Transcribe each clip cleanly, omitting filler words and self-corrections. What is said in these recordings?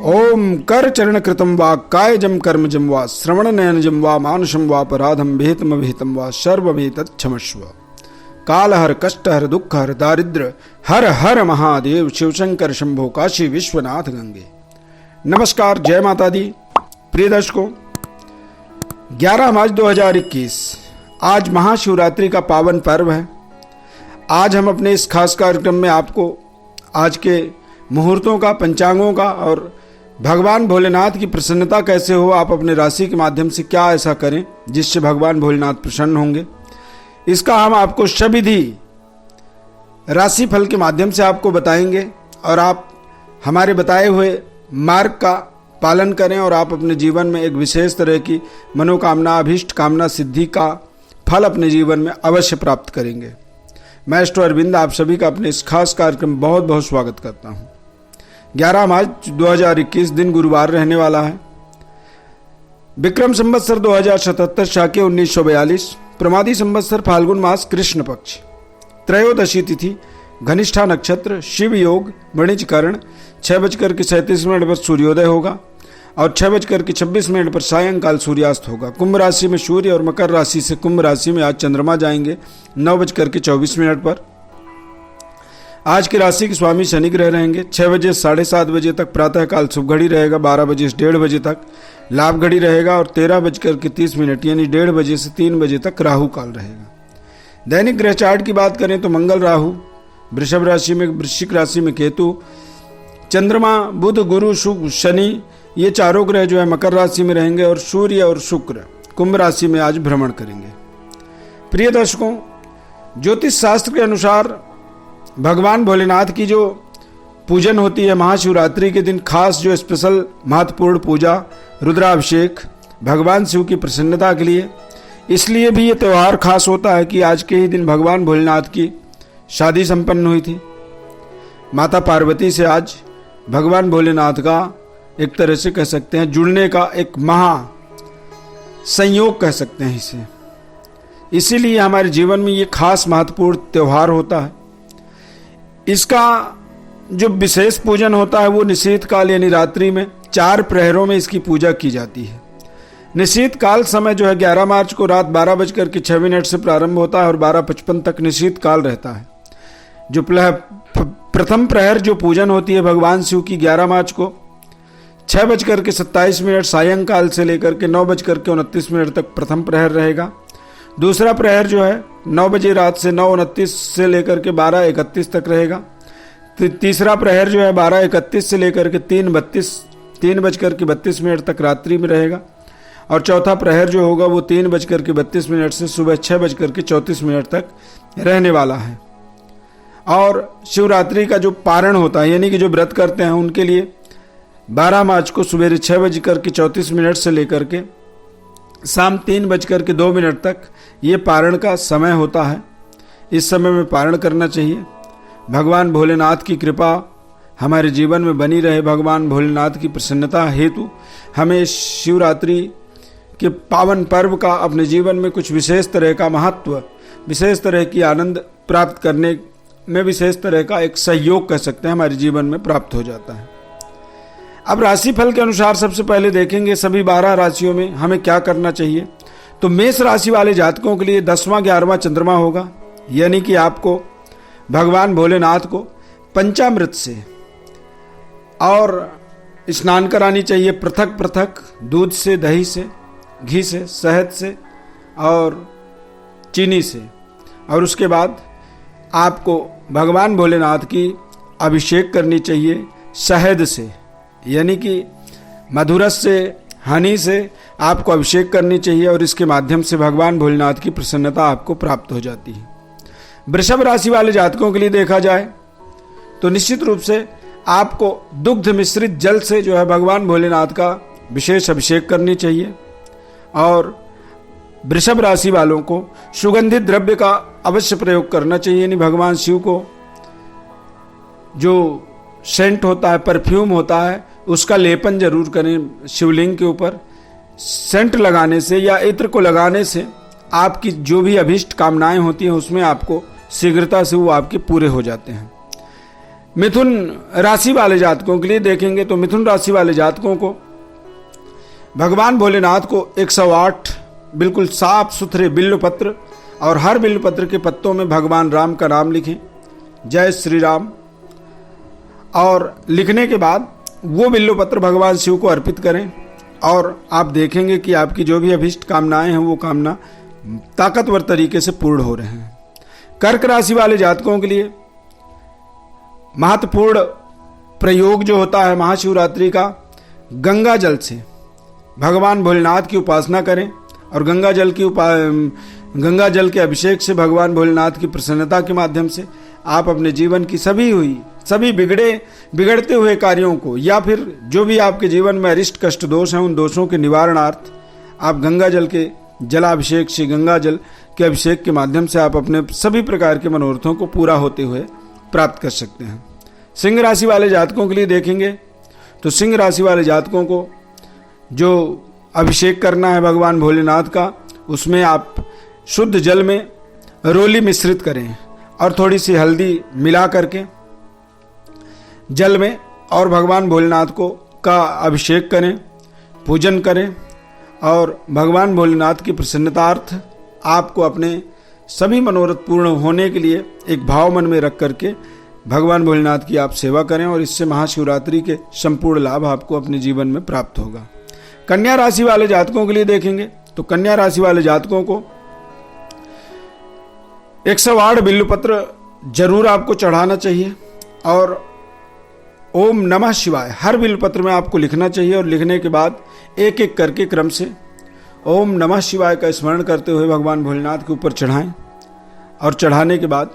ओम कर चरण कृतम वा कायजम कर्मजम वा श्रवण नयनजम वा मानुषम वा पराधम विहितम विहितम वा सर्वमेतत् क्षमस्व। काल हर कष्ट हर दुख हर दारिद्र हर हर महादेव शिवशंकर शंभो काशी विश्वनाथ गंगे। नमस्कार, जय माता दी। प्रिय दर्शकों, 11 मार्च 2021 आज महाशिवरात्रि का पावन पर्व है। आज हम अपने इस खास कार्यक्रम में आपको आज के मुहूर्तों का, पंचांगों का और भगवान भोलेनाथ की प्रसन्नता कैसे हो, आप अपने राशि के माध्यम से क्या ऐसा करें जिससे भगवान भोलेनाथ प्रसन्न होंगे, इसका हम आपको शविधि राशि फल के माध्यम से आपको बताएंगे। और आप हमारे बताए हुए मार्ग का पालन करें और आप अपने जीवन में एक विशेष तरह की मनोकामना, अभीष्ट कामना सिद्धि का फल अपने जीवन में अवश्य प्राप्त करेंगे। मैं एस्ट्रो अरविंद आप सभी का अपने इस खास कार्यक्रम में बहुत बहुत स्वागत करता हूं। 11 मार्च 2021 दिन गुरुवार रहने वाला है। विक्रम संवत्सर 2077 शाके 1942 प्रमादी संवत्सर फाल्गुन मास कृष्ण पक्ष त्रयोदशी तिथि घनिष्ठा नक्षत्र शिव योग वणिजकरण 6:37 पर सूर्योदय होगा और 6:26 पर सायंकाल सूर्यास्त होगा। कुंभ राशि में सूर्य और मकर राशि से कुंभ राशि में आज चंद्रमा जाएंगे 9:24 पर। आज की राशि के स्वामी शनि ग्रह रहेंगे। 6 बजे 7:30 बजे तक प्रातःकाल शुभ घड़ी रहेगा, 12 बजे से 1:30 बजे तक लाभ घड़ी रहेगा और 13:30 यानी 1:30 बजे से 3 बजे तक राहु काल रहेगा। दैनिक ग्रह चार्ट की बात करें तो मंगल राहु वृषभ राशि में, वृश्चिक राशि में केतु, चंद्रमा बुध गुरु शुक्र शनि, ये चारों ग्रह जो है मकर राशि में रहेंगे और सूर्य और शुक्र कुंभ राशि में आज भ्रमण करेंगे। प्रिय दर्शकों, ज्योतिष शास्त्र के अनुसार भगवान भोलेनाथ की जो पूजन होती है महाशिवरात्रि के दिन, खास जो स्पेशल महत्वपूर्ण पूजा रुद्राभिषेक भगवान शिव की प्रसन्नता के लिए, इसलिए भी ये त्यौहार खास होता है कि आज के ही दिन भगवान भोलेनाथ की शादी संपन्न हुई थी। माता पार्वती से आज भगवान भोलेनाथ का एक तरह से कह सकते हैं जुड़ने का एक महा संयोग कह सकते हैं इसे। इसीलिए हमारे जीवन में ये खास महत्वपूर्ण त्यौहार होता है। इसका जो विशेष पूजन होता है वो निशीथ काल यानी रात्रि में 4 प्रहरों में इसकी पूजा की जाती है। निशीथ काल समय जो है 11 मार्च को रात 12:06 से प्रारंभ होता है और 12:55 तक निशीथ काल रहता है। जो प्रथम प्रहर जो पूजन होती है भगवान शिव की 11 मार्च को 6:27 सायंकाल से लेकर के 9:29 तक प्रथम प्रहर रहेगा। दूसरा प्रहर जो है 9 बजे रात से 9:29 से लेकर के 12:31 तक रहेगा। तीसरा प्रहर जो है 12:31 से लेकर के 3:32 तक रात्रि में रहेगा और चौथा प्रहर जो होगा वो 3:32 से सुबह 6:34 तक रहने वाला है। और शिवरात्रि का जो पारण होता है यानी कि जो व्रत करते हैं उनके लिए 12 मार्च को सुबह 6:34 से लेकर के शाम 3:02 तक ये पारण का समय होता है। इस समय में पारण करना चाहिए। भगवान भोलेनाथ की कृपा हमारे जीवन में बनी रहे, भगवान भोलेनाथ की प्रसन्नता हेतु हमें शिवरात्रि के पावन पर्व का अपने जीवन में कुछ विशेष तरह का महत्व, विशेष तरह की आनंद प्राप्त करने में विशेष तरह का एक सहयोग कह सकते हैं हमारे जीवन में प्राप्त हो जाता है। अब राशिफल के अनुसार सबसे पहले देखेंगे सभी 12 राशियों में हमें क्या करना चाहिए। तो मेष राशि वाले जातकों के लिए 10वां 11वां चंद्रमा होगा, यानी कि आपको भगवान भोलेनाथ को पंचामृत से और स्नान करानी चाहिए, पृथक पृथक दूध से, दही से, घी से, शहद से और चीनी से। और उसके बाद आपको भगवान भोलेनाथ की अभिषेक करनी चाहिए शहद से, यानी कि मधुरस से, हनी से आपको अभिषेक करनी चाहिए और इसके माध्यम से भगवान भोलेनाथ की प्रसन्नता आपको प्राप्त हो जाती है। वृषभ राशि वाले जातकों के लिए देखा जाए तो निश्चित रूप से आपको दुग्ध मिश्रित जल से जो है भगवान भोलेनाथ का विशेष अभिषेक करनी चाहिए और वृषभ राशि वालों को सुगंधित द्रव्य का अवश्य प्रयोग करना चाहिए। यानी भगवान शिव को जो सेंट होता है, परफ्यूम होता है, उसका लेपन जरूर करें शिवलिंग के ऊपर। सेंट लगाने से या इत्र को लगाने से आपकी जो भी अभीष्ट कामनाएं होती हैं उसमें आपको शीघ्रता से वो आपके पूरे हो जाते हैं। मिथुन राशि वाले जातकों के लिए देखेंगे तो मिथुन राशि वाले जातकों को भगवान भोलेनाथ को 108 बिल्कुल साफ सुथरे बिल्व पत्र और हर बिल्व पत्र के पत्तों में भगवान राम का नाम लिखें, जय श्री राम, और लिखने के बाद वो बिल्व पत्र भगवान शिव को अर्पित करें और आप देखेंगे कि आपकी जो भी अभीष्ट कामनाएं हैं वो कामना ताकतवर तरीके से पूर्ण हो रहे हैं। कर्क राशि वाले जातकों के लिए महत्वपूर्ण प्रयोग जो होता है महाशिवरात्रि का, गंगा जल से भगवान भोलेनाथ की उपासना करें और गंगा जल के अभिषेक से भगवान भोलेनाथ की प्रसन्नता के माध्यम से आप अपने जीवन की सभी बिगड़ते हुए कार्यों को या फिर जो भी आपके जीवन में अरिष्ट कष्ट दोष हैं उन दोषों के निवारणार्थ आप गंगा जल के जलाभिषेक से गंगा जल के अभिषेक के माध्यम से आप अपने सभी प्रकार के मनोरथों को पूरा होते हुए प्राप्त कर सकते हैं। सिंह राशि वाले जातकों के लिए देखेंगे तो सिंह राशि वाले जातकों को जो अभिषेक करना है भगवान भोलेनाथ का, उसमें आप शुद्ध जल में रोली मिश्रित करें और थोड़ी सी हल्दी मिला करके जल में और भगवान भोलेनाथ का अभिषेक करें, पूजन करें और भगवान भोलेनाथ की प्रसन्नतार्थ आपको अपने सभी मनोरथ पूर्ण होने के लिए एक भाव मन में रख करके भगवान भोलेनाथ की आप सेवा करें और इससे महाशिवरात्रि के संपूर्ण लाभ आपको अपने जीवन में प्राप्त होगा। कन्या राशि वाले जातकों के लिए देखेंगे तो कन्या राशि वाले जातकों को 108 बिल्व पत्र जरूर आपको चढ़ाना चाहिए और ओम नमः शिवाय हर बिल्व पत्र में आपको लिखना चाहिए और लिखने के बाद एक एक करके क्रम से ओम नमः शिवाय का स्मरण करते हुए भगवान भोलेनाथ के ऊपर चढ़ाएं और चढ़ाने के बाद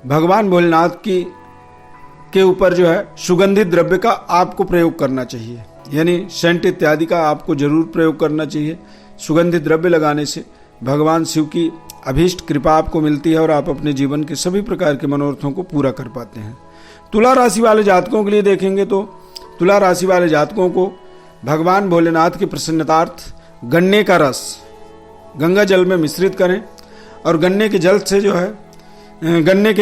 भगवान भोलेनाथ के ऊपर जो है सुगंधित द्रव्य का आपको प्रयोग करना चाहिए, यानी सेंट इत्यादि का आपको जरूर प्रयोग करना चाहिए। सुगंधित द्रव्य लगाने से भगवान शिव की अभीष्ट कृपा आपको मिलती है और आप अपने जीवन के सभी प्रकार के मनोरथों को पूरा कर पाते हैं। तुला राशि वाले जातकों के लिए देखेंगे तो तुला राशि वाले जातकों को भगवान भोलेनाथ की प्रसन्नतार्थ गन्ने का रस गंगा जल में मिश्रित करें और गन्ने के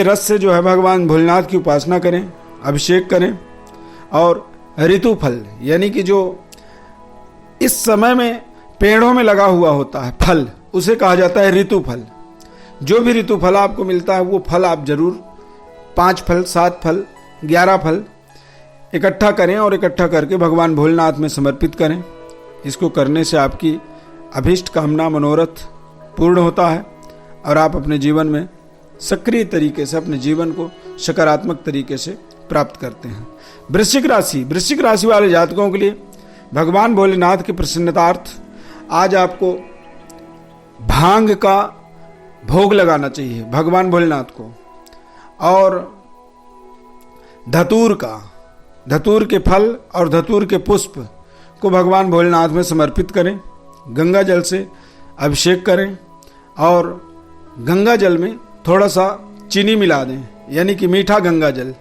रस से जो है भगवान भोलेनाथ की उपासना करें, अभिषेक करें और ऋतु फल यानी कि जो इस समय में पेड़ों में लगा हुआ होता है फल, उसे कहा जाता है ऋतु फल। जो भी ऋतु फल आपको मिलता है वो फल आप जरूर 5 फल 7 फल 11 फल इकट्ठा करें और इकट्ठा करके भगवान भोलेनाथ में समर्पित करें। इसको करने से आपकी अभीष्ट कामना मनोरथ पूर्ण होता है और आप अपने जीवन में सक्रिय तरीके से अपने जीवन को सकारात्मक तरीके से प्राप्त करते हैं। वृश्चिक राशि वाले जातकों के लिए भगवान भोलेनाथ की प्रसन्नतार्थ आज आपको भांग का भोग लगाना चाहिए भगवान भोलेनाथ को और धतूर के फल और धतूर के पुष्प को भगवान भोलेनाथ में समर्पित करें, गंगा जल से अभिषेक करें और गंगा जल में थोड़ा सा चीनी मिला दें, यानी कि मीठा गंगा जल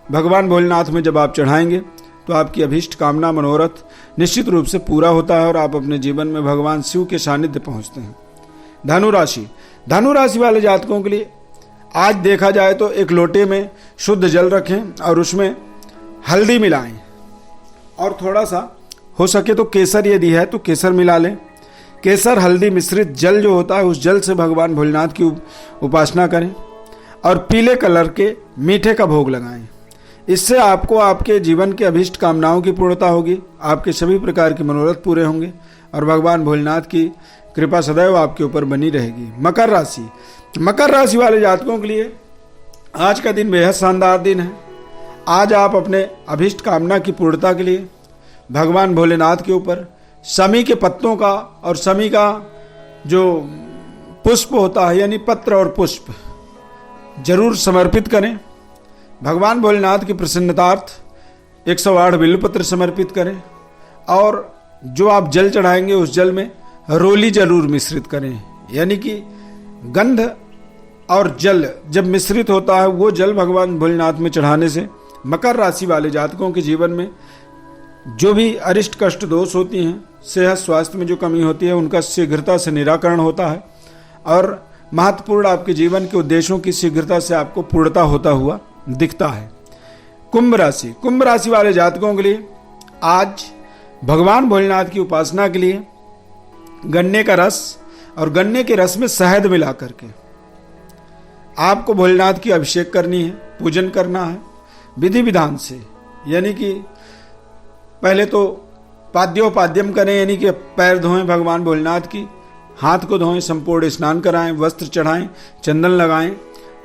भगवान भोलेनाथ में जब आप चढ़ाएंगे तो आपकी अभीष्ट कामना मनोरथ निश्चित रूप से पूरा होता है और आप अपने जीवन में भगवान शिव के सानिध्य पहुंचते हैं। धनु राशि वाले जातकों के लिए आज देखा जाए तो एक लोटे में शुद्ध जल रखें और उसमें हल्दी मिलाएं और थोड़ा सा हो सके तो केसर यदि है तो केसर मिला लें। केसर हल्दी मिश्रित जल जो होता है उस जल से भगवान भोलेनाथ की उपासना करें और पीले कलर के मीठे का भोग लगाएं। इससे आपको आपके जीवन के अभीष्ट कामनाओं की पूर्णता होगी, आपके सभी प्रकार के मनोरथ पूरे होंगे और भगवान भोलेनाथ की कृपा सदैव आपके ऊपर बनी रहेगी। मकर राशि वाले जातकों के लिए आज का दिन बेहद शानदार दिन है। आज आप अपने अभीष्ट कामना की पूर्णता के लिए भगवान भोलेनाथ के ऊपर शमी के पत्तों का और शमी का जो पुष्प होता है यानी पत्र और पुष्प जरूर समर्पित करें। भगवान भोलेनाथ की प्रसन्नतार्थ 108 बिल्वपत्र समर्पित करें और जो आप जल चढ़ाएंगे उस जल में रोली जरूर मिश्रित करें, यानी कि गंध और जल जब मिश्रित होता है वो जल भगवान भोलेनाथ में चढ़ाने से मकर राशि वाले जातकों के जीवन में जो भी अरिष्ट कष्ट दोष होती हैं, सेहत स्वास्थ्य में जो कमी होती है उनका शीघ्रता से निराकरण होता है और महत्वपूर्ण आपके जीवन के उद्देश्यों की शीघ्रता से आपको पूर्णता होता हुआ दिखता है। कुंभ राशि वाले जातकों के लिए आज भगवान भोलेनाथ की उपासना के लिए गन्ने का रस और गन्ने के रस में शहद मिला करके आपको भोलेनाथ की अभिषेक करनी है, पूजन करना है विधि विधान से। यानी कि पहले तो पाद्योपाद्यम करें, यानी कि पैर धोएं भगवान भोलेनाथ की, हाथ को धोएं, संपूर्ण स्नान कराएं, वस्त्र चढ़ाएं, चंदन लगाएं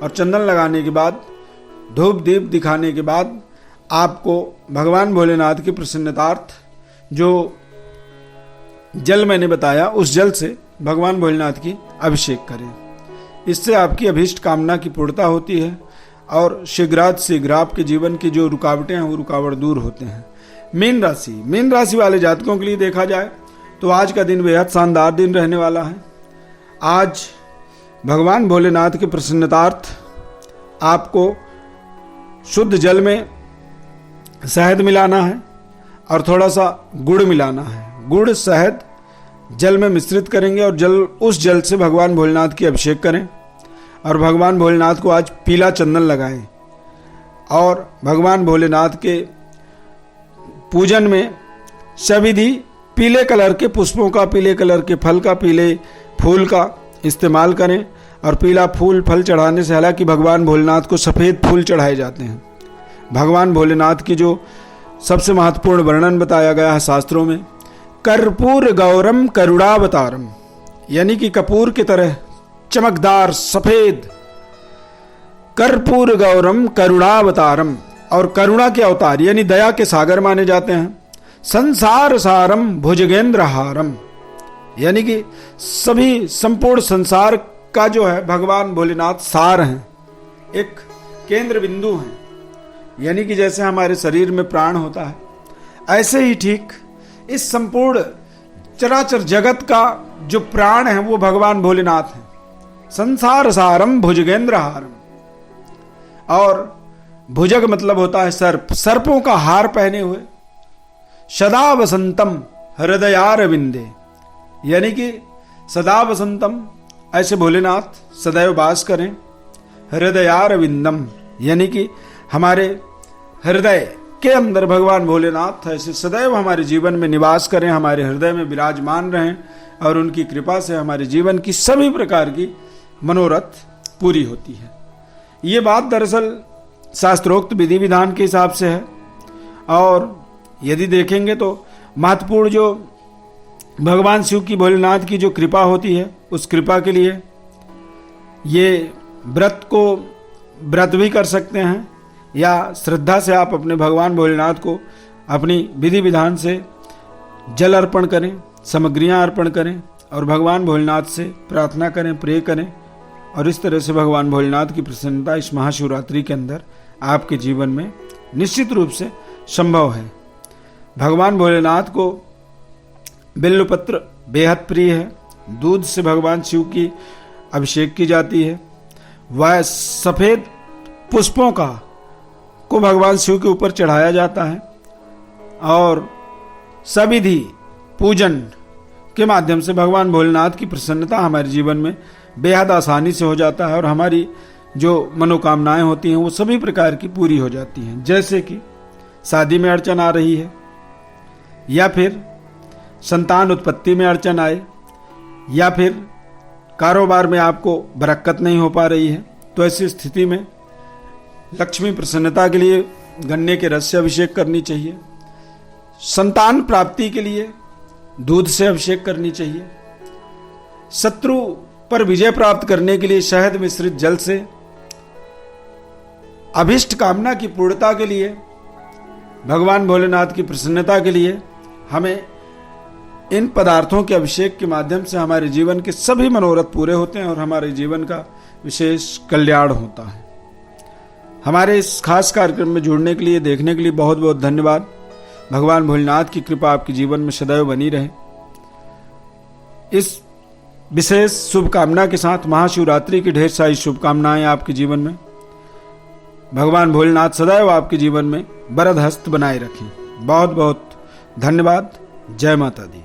और चंदन लगाने के बाद धूप दीप दिखाने के बाद आपको भगवान भोलेनाथ की प्रसन्नतार्थ जो जल मैंने बताया उस जल से भगवान भोलेनाथ की अभिषेक करें। इससे आपकी अभीष्ट कामना की पूर्णता होती है और शीघ्रात शीघ्र आपके जीवन की जो रुकावटें हैं वो रुकावट दूर होते हैं। मीन राशि वाले जातकों के लिए देखा जाए तो आज का दिन बेहद शानदार दिन रहने वाला है। आज भगवान भोलेनाथ के प्रसन्नतार्थ आपको शुद्ध जल में शहद मिलाना है और थोड़ा सा गुड़ मिलाना है। गुड़ शहद जल में मिश्रित करेंगे और उस जल से भगवान भोलेनाथ की अभिषेक करें और भगवान भोलेनाथ को आज पीला चंदन लगाएं और भगवान भोलेनाथ के पूजन में सविधि पीले कलर के पुष्पों का, पीले कलर के फल का, पीले फूल का इस्तेमाल करें। और पीला फूल फल चढ़ाने से, हालांकि भगवान भोलेनाथ को सफ़ेद फूल चढ़ाए जाते हैं, भगवान भोलेनाथ की जो सबसे महत्वपूर्ण वर्णन बताया गया है शास्त्रों में, कर्पूर गौरम करुणावतारम, यानी कि कपूर की तरह चमकदार सफेद, कर्पूर गौरम करुणावतारम, और करुणा के अवतार यानी दया के सागर माने जाते हैं। संसार सारम भुजगेंद्र हारम, यानी कि सभी संपूर्ण संसार का जो है भगवान भोलेनाथ सार हैं, एक केंद्र बिंदु हैं। यानी कि जैसे हमारे शरीर में प्राण होता है, ऐसे ही ठीक इस संपूर्ण चराचर जगत का जो प्राण है वो भगवान भोलेनाथ हैं। संसार सारम भुजगेंद्र हारम, और भुजग मतलब होता है सर्प, सर्पों का हार पहने हुए। सदा वसंतम हृदयार विंदे, यानी कि सदा वसंतम, ऐसे भोलेनाथ सदैव वास करें। हृदयार विंदम, यानी कि हमारे हृदय के अंदर भगवान भोलेनाथ ऐसे सदैव हमारे जीवन में निवास करें, हमारे हृदय में विराजमान रहें और उनकी कृपा से हमारे जीवन की सभी प्रकार की मनोरथ पूरी होती है। ये बात दरअसल शास्त्रोक्त विधि विधान के हिसाब से है। और यदि देखेंगे तो महत्वपूर्ण जो भगवान शिव की, भोलेनाथ की जो कृपा होती है, उस कृपा के लिए ये व्रत भी कर सकते हैं, या श्रद्धा से आप अपने भगवान भोलेनाथ को अपनी विधि विधान से जल अर्पण करें, सामग्रियां अर्पण करें और भगवान भोलेनाथ से प्रार्थना करें, प्रे करें। और इस तरह से भगवान भोलेनाथ की प्रसन्नता इस महाशिवरात्रि के अंदर आपके जीवन में निश्चित रूप से संभव है। भगवान भोलेनाथ को बिल्वपत्र बेहद प्रिय है। दूध से भगवान शिव की अभिषेक की जाती है। वह सफेद पुष्पों को भगवान शिव के ऊपर चढ़ाया जाता है और सविधि पूजन के माध्यम से भगवान भोलेनाथ की प्रसन्नता हमारे जीवन में बेहद आसानी से हो जाता है और हमारी जो मनोकामनाएं होती हैं वो सभी प्रकार की पूरी हो जाती हैं। जैसे कि शादी में अड़चन आ रही है, या फिर संतान उत्पत्ति में अड़चन आए, या फिर कारोबार में आपको बरकत नहीं हो पा रही है, तो ऐसी स्थिति में लक्ष्मी प्रसन्नता के लिए गन्ने के रस से अभिषेक करनी चाहिए। संतान प्राप्ति के लिए दूध से अभिषेक करनी चाहिए। शत्रु पर विजय प्राप्त करने के लिए शहद मिश्रित जल से, अभिष्ट कामना की पूर्णता के लिए, भगवान भोलेनाथ की प्रसन्नता के लिए हमें इन पदार्थों के अभिषेक के माध्यम से हमारे जीवन के सभी मनोरथ पूरे होते हैं और हमारे जीवन का विशेष कल्याण होता है। हमारे इस खास कार्यक्रम में जुड़ने के लिए, देखने के लिए बहुत बहुत धन्यवाद। भगवान भोलेनाथ की कृपा आपके जीवन में सदैव बनी रहे। इस विशेष शुभकामना के साथ महाशिवरात्रि की ढेर सारी शुभकामनाएं आपके जीवन में। भगवान भोलेनाथ सदैव आपके जीवन में वरद हस्त बनाए रखें। बहुत बहुत धन्यवाद। जय माता दी।